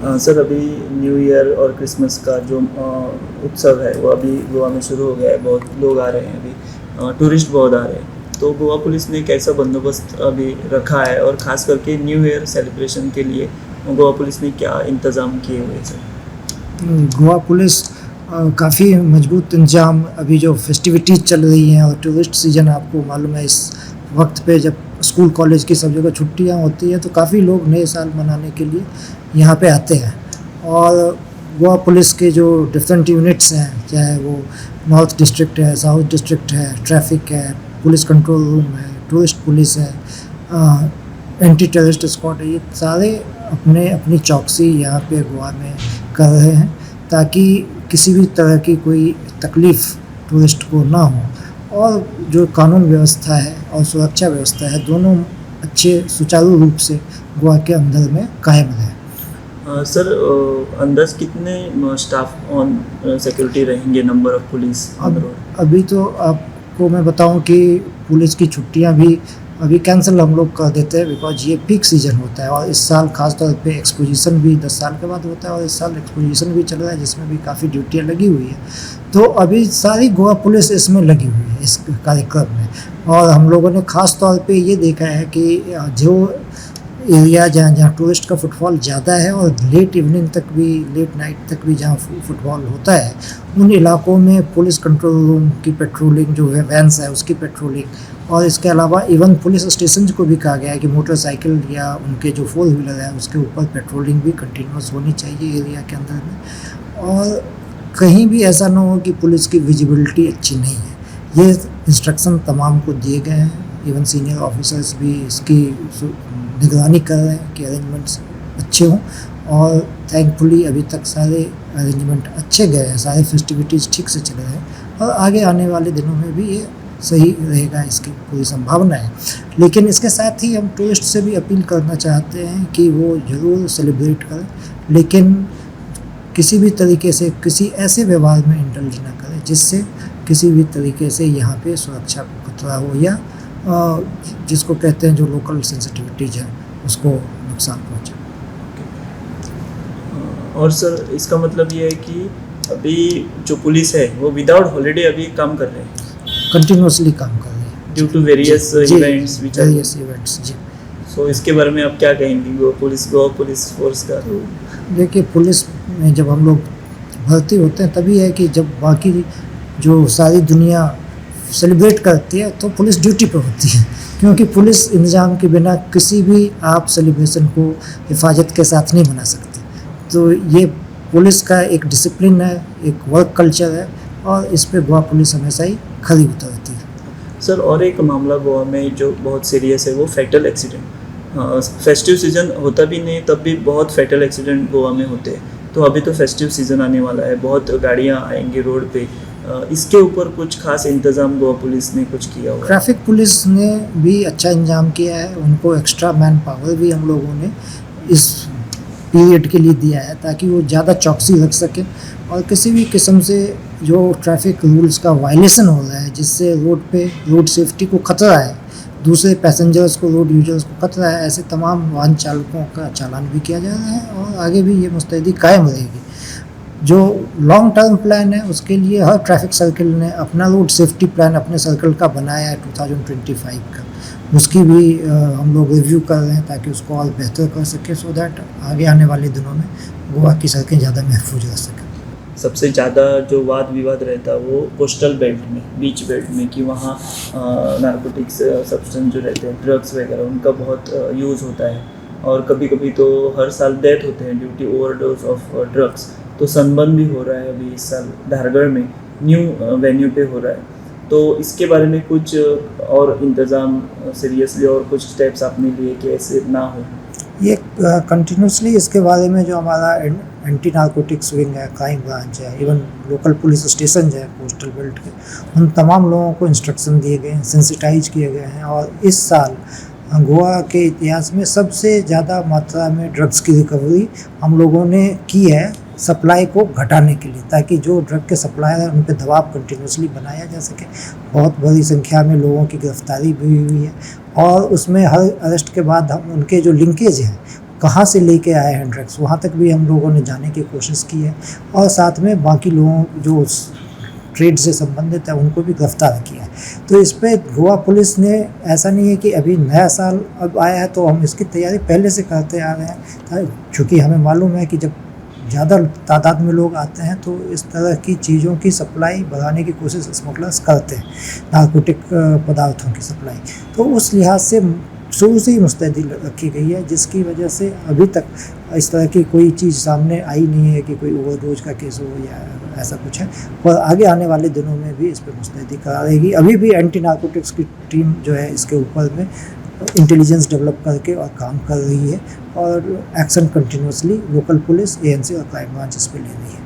Sir अभी new year और Christmas का जो उत्सव है वो अभी गोवा में शुरू हो गया है। बहुत लोग आ रहे हैं अभी, टूरिस्ट बहुत आ रहे हैं। तो गोवा पुलिस ने कैसा बंदोबस्त अभी रखा है और ख़ास करके न्यू ईयर सेलिब्रेशन के लिए गोवा पुलिस ने क्या इंतज़ाम किए हुए हैं सर? गोवा पुलिस काफ़ी मजबूत इंतजाम, अभी जो फेस्टिविटीज़ चल रही हैं और टूरिस्ट सीज़न आपको मालूम है, इस वक्त पे जब स्कूल कॉलेज की सब जगह छुट्टियां होती हैं तो काफ़ी लोग नए साल मनाने के लिए यहाँ पे आते हैं। और गोवा पुलिस के जो डिफरेंट यूनिट्स हैं, चाहे वो नॉर्थ डिस्ट्रिक्ट है, साउथ डिस्ट्रिक्ट है, ट्रैफिक है, पुलिस कंट्रोल रूम है, टूरिस्ट पुलिस है, एंटी टेररिस्ट स्क्वाड है, ये सारे अपने अपनी चौकसी यहाँ पे गोवा में कर रहे हैं ताकि किसी भी तरह की कोई तकलीफ़ टूरिस्ट को ना हो और जो कानून व्यवस्था है और सुरक्षा व्यवस्था है दोनों अच्छे सुचारू रूप से गोवा के अंदर में कायम रहे। सर अंदाज कितने स्टाफ ऑन सिक्योरिटी रहेंगे, number of police on road? अभी तो आपको मैं बताऊं कि पुलिस की छुट्टियां भी अभी कैंसिल हम लोग कर देते हैं, बिकॉज ये पीक सीजन होता है और इस साल खास तौर पे एक्सपोजिशन भी 10 साल के बाद होता है और इस साल एक्सपोजिशन भी चल रहा है जिसमें भी काफ़ी ड्यूटियाँ लगी हुई है। तो अभी सारी गोवा पुलिस इसमें लगी हुई है इस कार्यक्रम में। और हम लोगों ने ख़ास तौर पे ये देखा है कि जो एरिया जहाँ टूरिस्ट का फुटफॉल ज़्यादा है और लेट इवनिंग तक भी, लेट नाइट तक भी जहाँ फुटफॉल होता है, उन इलाकों में पुलिस कंट्रोल रूम की पेट्रोलिंग, जो है वैन्स है उसकी पेट्रोलिंग, और इसके अलावा इवन पुलिस स्टेशन को भी कहा गया है कि मोटरसाइकिल या उनके जो 4 व्हीलर है उसके ऊपर पेट्रोलिंग भी कंटिन्यूस होनी चाहिए एरिया के अंदर में। और कहीं भी ऐसा ना हो कि पुलिस की विजिबिलिटी अच्छी नहीं है। ये इंस्ट्रक्शन तमाम को दिए गए हैं, इवन सीनियर ऑफिसर्स भी इसकी निगरानी कर रहे हैं कि अरेंजमेंट्स अच्छे हों। और थैंकफुली अभी तक सारे अरेंजमेंट अच्छे गए हैं, सारे फेस्टिविटीज़ ठीक से चल रहे हैं और आगे आने वाले दिनों में भी ये सही रहेगा, इसकी पूरी संभावना है। लेकिन इसके साथ ही हम टूरिस्ट से भी अपील करना चाहते हैं कि वो ज़रूर सेलिब्रेट करें, लेकिन किसी भी तरीके से किसी ऐसे व्यवहार में इंडल्ज ना करें जिससे किसी भी तरीके से यहाँ पे सुरक्षा को खतरा हो या जिसको कहते हैं जो लोकल सेंसिटिविटीज है उसको नुकसान पहुँचे। और सर इसका मतलब ये है कि अभी जो पुलिस है वो विदाउट हॉलीडे अभी काम कर रहे हैं, कंटिन्यूसली काम कर रही है ड्यू टू वेरियस इवेंट्स जी। सो इसके बारे में आप क्या कहेंगे गोवा पुलिस फोर्स का? देखिए, पुलिस में जब हम लोग भर्ती होते हैं तभी है कि जब बाकी जो सारी दुनिया सेलिब्रेट करती है तो पुलिस ड्यूटी पर होती है, क्योंकि पुलिस इंतजाम के बिना किसी भी आप सेलिब्रेशन को हिफाजत के साथ नहीं बना सकते। तो ये पुलिस का एक डिसिप्लिन है, एक वर्क कल्चर है और इस पे गोवा पुलिस हमेशा ही खरी उतरती है। सर और एक मामला गोवा में जो बहुत सीरियस है वो फैटल एक्सीडेंट। फेस्टिव सीज़न होता भी नहीं तब भी बहुत फैटल एक्सीडेंट गोवा में होते हैं। तो अभी तो फेस्टिव सीज़न आने वाला है, बहुत गाड़ियाँ आएंगी रोड पे, इसके ऊपर कुछ खास इंतज़ाम गोवा पुलिस ने कुछ किया होगा? ट्रैफिक पुलिस ने भी अच्छा इंतजाम किया है, उनको एक्स्ट्रा मैन पावर भी हम लोगों ने इस पीरियड के लिए दिया है ताकि वो ज़्यादा चौकसी रख सकें और किसी भी किस्म से जो ट्रैफिक रूल्स का वायलेशन हो रहा है जिससे रोड पे रोड सेफ्टी को खतरा है, दूसरे पैसेंजर्स को, रोड यूजर्स को खतरा है, ऐसे तमाम वाहन चालकों का चालान भी किया जा रहा है और आगे भी ये मुस्तैदी कायम रहेगी। जो लॉन्ग टर्म प्लान है उसके लिए हर ट्रैफिक सर्कल ने अपना रोड सेफ्टी प्लान अपने सर्कल का बनाया है 2025 का, उसकी भी हम लोग रिव्यू कर रहे हैं ताकि उसको और बेहतर कर सकें, सो दैट आगे आने वाले दिनों में गोवा की सड़कें ज़्यादा महफूज रह सकें। सबसे ज़्यादा जो वाद विवाद रहता है वो कोस्टल बेल्ट में, बीच बेल्ट में, कि वहाँ नारकोटिक्स सब्सटेंस जो रहते हैं, ड्रग्स वगैरह, उनका बहुत यूज़ होता है और कभी कभी तो हर साल डेथ होते हैं due to overdose of drugs. तो सनबर्न भी हो रहा है अभी इस साल धारगढ़ में, न्यू वेन्यू पे हो रहा है। तो इसके बारे में कुछ और इंतज़ाम सीरियसली और कुछ स्टेप्स आपने लिए कि ऐसे ना हो? ये कंटिन्यूसली इसके बारे में जो हमारा एंटी नारकोटिक्स विंग है, क्राइम ब्रांच है, इवन लोकल पुलिस स्टेशन है कोस्टल बेल्ट के, उन तमाम लोगों को इंस्ट्रक्शन दिए गए हैं, सेंसिटाइज किए गए हैं। और इस साल गोवा के इतिहास में सबसे ज़्यादा मात्रा में ड्रग्स की रिकवरी हम लोगों ने की है सप्लाई को घटाने के लिए, ताकि जो ड्रग के सप्लायर हैं उन पर दबाव कंटिन्यूसली बनाया जा सके। बहुत बड़ी संख्या में लोगों की गिरफ्तारी भी हुई है और उसमें हर अरेस्ट के बाद हम उनके जो लिंकेज हैं कहाँ से लेके आए हैं ड्रग्स, वहाँ तक भी हम लोगों ने जाने की कोशिश की है और साथ में बाकी लोगों जो उस ट्रेड से संबंधित है उनको भी गिरफ्तार किया है। तो इस पे गोवा पुलिस ने, ऐसा नहीं है कि अभी नया साल अब आया है तो हम इसकी तैयारी पहले से करते आ रहे हैं, चूँकि हमें मालूम है कि जब ज़्यादा तादाद में लोग आते हैं तो इस तरह की चीज़ों की सप्लाई बढ़ाने की कोशिश स्मगलर्स करते हैं, नारकोटिक पदार्थों की सप्लाई। तो उस लिहाज से शुरू से ही मुस्तैदी रखी गई है, जिसकी वजह से अभी तक इस तरह की कोई चीज़ सामने आई नहीं है कि कोई ओवरडोज का केस हो या ऐसा कुछ है। और आगे आने वाले दिनों में भी इस पर मुस्तैदी करा रहेगी। अभी भी एंटी नारकोटिक्स की टीम जो है इसके ऊपर में इंटेलिजेंस डेवलप करके और काम कर रही है और action continuously local police, ANC और क्राइम ब्रांच इस पर ले रही है।